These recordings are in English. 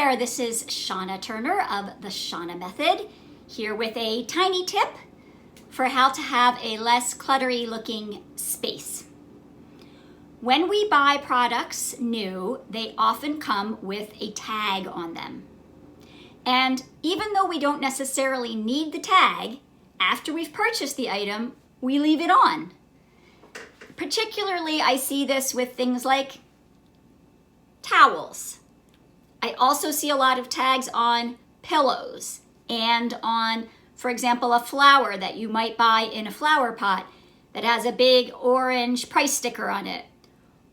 there, this is Shauna Turner of the Shauna Method, here with a tiny tip for how to have a less cluttery looking space. When we buy products new, they often come with a tag on them. And even though we don't necessarily need the tag, after we've purchased the item, we leave it on. Particularly, I see this with things like towels. I also see a lot of tags on pillows and on, for example, a flower that you might buy in a flower pot that has a big orange price sticker on it,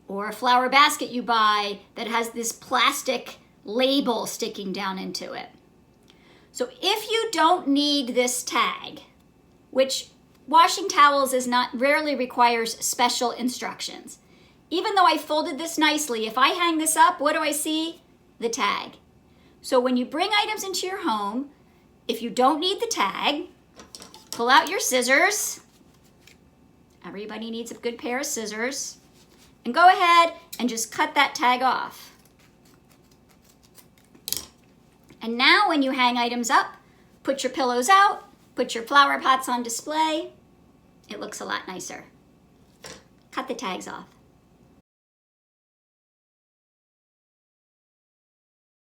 or a flower basket you buy that has this plastic label sticking down into it. So if you don't need this tag, which washing towels rarely requires special instructions. Even though I folded this nicely, if I hang this up, what do I see? The tag. So when you bring items into your home, if you don't need the tag, pull out your scissors. Everybody needs a good pair of scissors. And go ahead and just cut that tag off. And now when you hang items up, put your pillows out, put your flower pots on display. It looks a lot nicer. Cut the tags off.